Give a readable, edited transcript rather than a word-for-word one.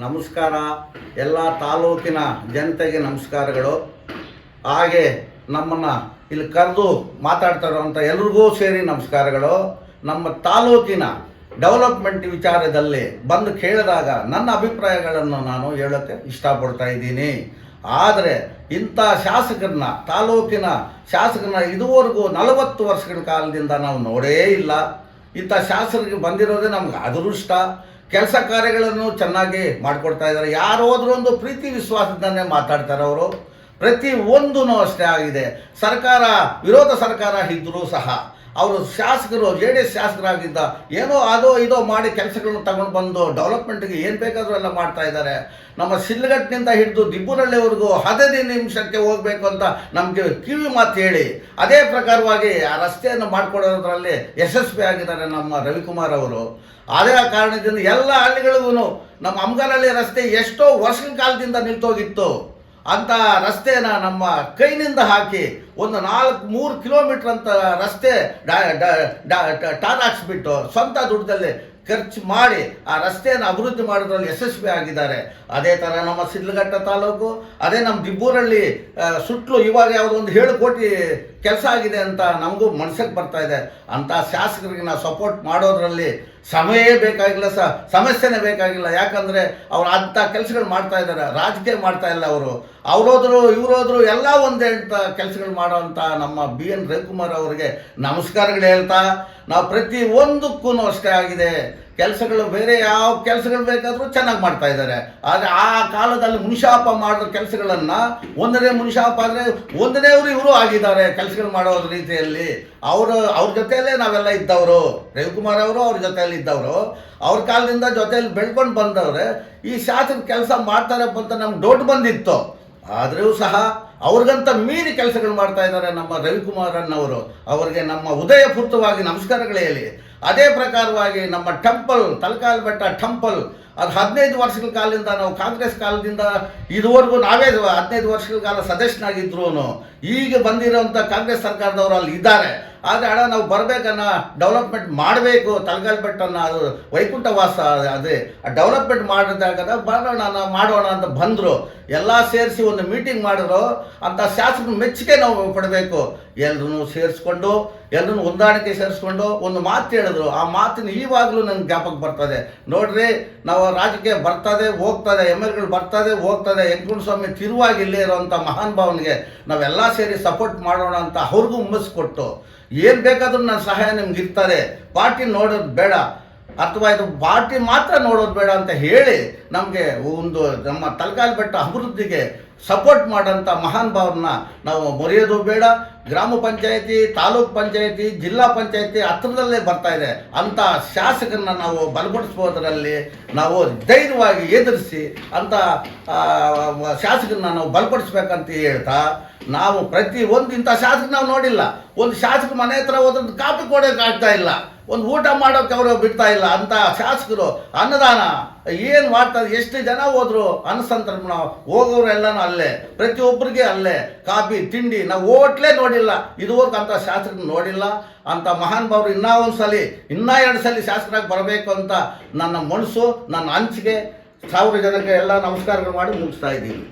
ನಮಸ್ಕಾರ. ಎಲ್ಲ ತಾಲೂಕಿನ ಜನತೆಗೆ ನಮಸ್ಕಾರಗಳು. ಹಾಗೆ ನಮ್ಮನ್ನು ಇಲ್ಲಿ ಕರೆದು ಮಾತಾಡ್ತಾ ಇರುವಂಥ ಎಲ್ರಿಗೂ ಸೇರಿ ನಮಸ್ಕಾರಗಳು. ನಮ್ಮ ತಾಲೂಕಿನ ಡೆವಲಪ್ಮೆಂಟ್ ವಿಚಾರದಲ್ಲಿ ಬಂದು ಕೇಳಿದಾಗ ನನ್ನ ಅಭಿಪ್ರಾಯಗಳನ್ನು ನಾನು ಹೇಳೋಕ್ಕೆ ಇಷ್ಟಪಡ್ತಾ ಇದ್ದೀನಿ. ಆದರೆ ಇಂಥ ಶಾಸಕರನ್ನ, ತಾಲೂಕಿನ ಶಾಸಕರನ್ನ ಇದುವರೆಗೂ 40 ವರ್ಷಗಳ ಕಾಲದಿಂದ ನಾವು ನೋಡೇ ಇಲ್ಲ. ಇಂಥ ಶಾಸಕರಿಗೆ ಬಂದಿರೋದೇ ನಮ್ಗೆ ಅದೃಷ್ಟ. ಕೆಲಸ ಕಾರ್ಯಗಳನ್ನು ಚೆನ್ನಾಗಿ ಮಾಡಿಕೊಡ್ತಾ ಇದ್ದಾರೆ. ಯಾರು ಹೋದ್ರೂ ಒಂದು ಪ್ರೀತಿ ವಿಶ್ವಾಸದಿಂದನೇ ಮಾತಾಡ್ತಾರೆ ಅವರು. ಪ್ರತಿ ಒಂದೂ ಅಷ್ಟೇ ಆಗಿದೆ. ಸರ್ಕಾರ, ವಿರೋಧ ಸರ್ಕಾರ ಇದ್ದರೂ ಸಹ ಅವರು ಶಾಸಕರು, JDS ಶಾಸಕರಾಗಿದ್ದ ಏನೋ ಅದೋ ಇದೋ ಮಾಡಿ ಕೆಲಸಗಳನ್ನು ತಗೊಂಡು ಬಂದು ಡೆವಲಪ್ಮೆಂಟ್ಗೆ ಏನು ಬೇಕಾದರೂ ಎಲ್ಲ ಮಾಡ್ತಾ ಇದ್ದಾರೆ. ನಮ್ಮ ಶಿಲ್ಘಟ್ಟನಿಂದ ಹಿಡಿದು ದಿಬ್ಬೂರಳ್ಳಿವರೆಗೂ 15 ನಿಮಿಷಕ್ಕೆ ಹೋಗಬೇಕು ಅಂತ ನಮಗೆ ಕಿವಿ ಮಾತು ಹೇಳಿ ಅದೇ ಪ್ರಕಾರವಾಗಿ ಆ ರಸ್ತೆಯನ್ನು ಮಾಡಿಕೊಡೋದ್ರಲ್ಲಿ ಯಶಸ್ವಿ ಆಗಿದ್ದಾರೆ ನಮ್ಮ ರವಿಕುಮಾರ್ ಅವರು. ಅದೇ ಕಾರಣದಿಂದ ಎಲ್ಲ ಹಳ್ಳಿಗಳಿಗೂ ನಮ್ಮ ಅಮ್ಗಾನಹಳ್ಳಿ ರಸ್ತೆ ಎಷ್ಟೋ ವರ್ಷಗಳ ಕಾಲದಿಂದ ನಿಂತೋಗಿತ್ತು. ಅಂಥ ರಸ್ತೆನ ನಮ್ಮ ಕೈನಿಂದ ಹಾಕಿ ಒಂದು 3 ಕಿಲೋಮೀಟ್ರ್ ಅಂತ ರಸ್ತೆ ಟಾರ್ ಹಾಕ್ಸ್ಬಿಟ್ಟು ಸ್ವಂತ ದುಡ್ಡಲ್ಲಿ ಖರ್ಚು ಮಾಡಿ ಆ ರಸ್ತೆಯನ್ನು ಅಭಿವೃದ್ಧಿ ಮಾಡೋದ್ರಲ್ಲಿ ಯಶಸ್ವಿ ಆಗಿದ್ದಾರೆ. ಅದೇ ಥರ ನಮ್ಮ ಶಿಡ್ಲಘಟ್ಟ ತಾಲೂಕು, ಅದೇ ನಮ್ಮ ದಿಬ್ಬೂರಳ್ಳಿ ಸುತ್ತಲೂ ಇವಾಗ ಯಾವುದೋ ಒಂದು 7 ಕೋಟಿ ಕೆಲಸ ಆಗಿದೆ ಅಂತ ನಮಗೂ ಮನಸ್ಸಿಗೆ ಬರ್ತಾ ಇದೆ. ಅಂಥ ಶಾಸಕರಿಗೆ ನಾವು ಸಪೋರ್ಟ್ ಮಾಡೋದ್ರಲ್ಲಿ ಸಮಯವೇ ಬೇಕಾಗಿಲ್ಲ, ಸಮಸ್ಯೆನೇ ಬೇಕಾಗಿಲ್ಲ. ಯಾಕಂದರೆ ಅವ್ರು ಅಂಥ ಕೆಲಸಗಳು ಮಾಡ್ತಾ ಇದ್ದಾರೆ, ರಾಜಕೀಯ ಮಾಡ್ತಾ ಇಲ್ಲ ಅವರು. ಅವರೋದ್ರು ಇವರೋದ್ರು ಎಲ್ಲ ಒಂದೇ ಅಂತ ಕೆಲಸಗಳು ಮಾಡೋವಂಥ ನಮ್ಮ BN ರವಿಕುಮಾರ್ ಅವರಿಗೆ ನಮಸ್ಕಾರಗಳು ಹೇಳ್ತಾ, ನಾವು ಪ್ರತಿ ಒಂದಕ್ಕೂ ಅಷ್ಟೇ ಆಗಿದೆ. ಕೆಲಸಗಳು ಬೇರೆ ಯಾವ ಕೆಲಸಗಳು ಬೇಕಾದರೂ ಚೆನ್ನಾಗಿ ಮಾಡ್ತಾ ಇದ್ದಾರೆ. ಆದರೆ ಆ ಕಾಲದಲ್ಲಿ ಮುನಿಶಾಪ ಮಾಡಿದ ಕೆಲಸಗಳನ್ನು ಒಂದನೇ ಮುನಿಶಾಪ ಆದರೆ ಒಂದನೇವರು ಇವರು ಆಗಿದ್ದಾರೆ ಕೆಲಸಗಳು ಮಾಡೋ ರೀತಿಯಲ್ಲಿ. ಅವ್ರ ಜೊತೆಯಲ್ಲೇ ನಾವೆಲ್ಲ ಇದ್ದವರು. ರವಿಕುಮಾರ್ ಅವರು ಅವ್ರ ಜೊತೆಯಲ್ಲಿ ಇದ್ದವರು. ಅವ್ರ ಕಾಲದಿಂದ ಜೊತೆಯಲ್ಲಿ ಬೆಳ್ಕೊಂಡು ಬಂದವ್ರೆ. ಈ ಶಾಸಕ ಕೆಲಸ ಮಾಡ್ತಾರಪ್ಪ ಅಂತ ನಮ್ಗೆ ಡೌಟ್ ಬಂದಿತ್ತು. ಆದರೂ ಸಹ ಅವ್ರಿಗಂತ ಮೀರಿ ಕೆಲಸಗಳು ಮಾಡ್ತಾ ಇದ್ದಾರೆ ನಮ್ಮ ರವಿಕುಮಾರನ್ನವರು. ಅವರಿಗೆ ನಮ್ಮ ಹೃದಯಪೂರ್ವಕವಾಗಿ ನಮಸ್ಕಾರಗಳು ಹೇಳಿ. ಅದೇ ಪ್ರಕಾರವಾಗಿ ನಮ್ಮ ಟೆಂಪಲ್, ತಲಕಾಲ್ ಬೆಟ್ಟ ಟೆಂಪಲ್, ಅದು 15 ವರ್ಷಗಳ ಕಾಲದಿಂದ ನಾವು ಕಾಂಗ್ರೆಸ್ ಕಾಲದಿಂದ ಇದುವರೆಗೂ ನಾವೇ 15 ವರ್ಷಗಳ ಕಾಲ ಸದಸ್ಯನಾಗಿದ್ರು. ಈಗ ಬಂದಿರೋಂಥ ಕಾಂಗ್ರೆಸ್ ಸರ್ಕಾರದವರು ಅಲ್ಲಿ ಇದ್ದಾರೆ. ಆದರೆ ಅಣ್ಣ ನಾವು ಬರಬೇಕನ್ನ, ಡೆವಲಪ್ಮೆಂಟ್ ಮಾಡಬೇಕು ತಲಕಾಲ್ ಬೆಟ್ಟನ್ನು, ಅದು ವೈಕುಂಠವಾಸ ಅದೇ ಡೆವಲಪ್ಮೆಂಟ್ ಮಾಡಿದಾಗ ಮಾಡೋಣ ಅಂತ ಬಂದರು. ಎಲ್ಲ ಸೇರಿಸಿ ಒಂದು ಮೀಟಿಂಗ್ ಮಾಡಿದ್ರು. ಅಂಥ ಶಾಸಕರು ಮೆಚ್ಚುಗೆ ನಾವು ಪಡಬೇಕು. ಎಲ್ಲರೂ ಸೇರಿಸ್ಕೊಂಡು, ಎಲ್ಲರೂ ಹೊಂದಾಣಿಕೆ ಸೇರಿಸ್ಕೊಂಡು ಒಂದು ಮಾತು ಹೇಳಿದ್ರು. ಆ ಮಾತಿನ ಈವಾಗಲೂ ನನಗೆ ಜ್ಞಾಪಕ ಬರ್ತದೆ. ನೋಡ್ರಿ, ನಾವು ರಾಜಕೀಯ ಬರ್ತದೆ ಹೋಗ್ತದೆ, MLAಗಳು ಬರ್ತದೆ ಹೋಗ್ತದೆ. ವೆಂಕಟಸ್ವಾಮಿ ತಿರುವಾಗಿ ಇಲ್ಲೇ ಇರೋವಂಥ ಮಹಾನ್ ಭಾವನಿಗೆ ನಾವೆಲ್ಲ ಸೇರಿ ಸಪೋರ್ಟ್ ಮಾಡೋಣ ಅಂತ ಅವ್ರಿಗೂ ಹುಮ್ಮಸ್ಕೊಟ್ಟು, ಏನು ಬೇಕಾದರೂ ನನ್ನ ಸಹಾಯ ನಿಮ್ಗೆ ಇರ್ತಾರೆ, ಪಾರ್ಟಿ ನೋಡೋದು ಬೇಡ ಅಥವಾ ಇದು ಪಾರ್ಟಿ ಮಾತ್ರ ನೋಡೋದು ಬೇಡ ಅಂತ ಹೇಳಿ ನಮಗೆ ಒಂದು ನಮ್ಮ ತಲಕಾಲ್ ಬೆಟ್ಟ ಅಭಿವೃದ್ಧಿಗೆ ಸಪೋರ್ಟ್ ಮಾಡೋಂಥ ಮಹಾನ್ ಭಾವನ ನಾವು ಮರೆಯೋದು ಬೇಡ. ಗ್ರಾಮ ಪಂಚಾಯತಿ, ತಾಲೂಕ್ ಪಂಚಾಯತಿ, ಜಿಲ್ಲಾ ಪಂಚಾಯತಿ ಹತ್ತಿರದಲ್ಲೇ ಬರ್ತಾ ಇದೆ. ಅಂಥ ಶಾಸಕರನ್ನ ನಾವು ಬಲಪಡಿಸ್ಬೋದರಲ್ಲಿ ನಾವು ಧೈರ್ಯವಾಗಿ ಎದುರಿಸಿ ಅಂಥ ಶಾಸಕರನ್ನ ನಾವು ಬಲಪಡಿಸ್ಬೇಕಂತ ಹೇಳ್ತಾ, ನಾವು ಪ್ರತಿ ಒಂದು ಇಂಥ ಶಾಸಕ ನಾವು ನೋಡಿಲ್ಲ. ಒಂದು ಶಾಸಕ ಮನೆ ಹತ್ರ ಹೋದ್ರೆ ಕಾಪಿ ಕೊಡೋಕೆ ಆಗ್ತಾ ಇಲ್ಲ, ಒಂದು ಊಟ ಮಾಡೋಕೆ ಅವರು ಬಿಡ್ತಾ ಇಲ್ಲ. ಅಂಥ ಶಾಸಕರು ಅನ್ನದಾನ ಏನು ಮಾಡ್ತಾರೆ, ಎಷ್ಟು ಜನ ಹೋದ್ರು ಅನ್ನಸಂತರ್ಪಣ ಹೋಗೋರೆಲ್ಲನೂ ಅಲ್ಲೇ, ಪ್ರತಿಯೊಬ್ಬರಿಗೆ ಅಲ್ಲೇ ಕಾಫಿ ತಿಂಡಿ. ನಾವು ಹೋಟ್ಲೇ ನೋಡಿಲ್ಲ ಇದುವರೆಗೂ, ಅಂಥ ಶಾಸಕರನ್ನ ನೋಡಿಲ್ಲ. ಅಂಥ ಮಹಾನ್ ಭಾವರು ಇನ್ನೂ 2 ಸಲ ಶಾಸಕರಾಗಿ ಬರಬೇಕು ಅಂತ ನನ್ನ ಮನಸ್ಸು, ನನ್ನ ಹಂಚಿಕೆ. 1000 ಜನಕ್ಕೆ ಎಲ್ಲ ನಮಸ್ಕಾರಗಳು ಮಾಡಿ ಮುಗಿಸ್ತಾ ಇದ್ದೀವಿ.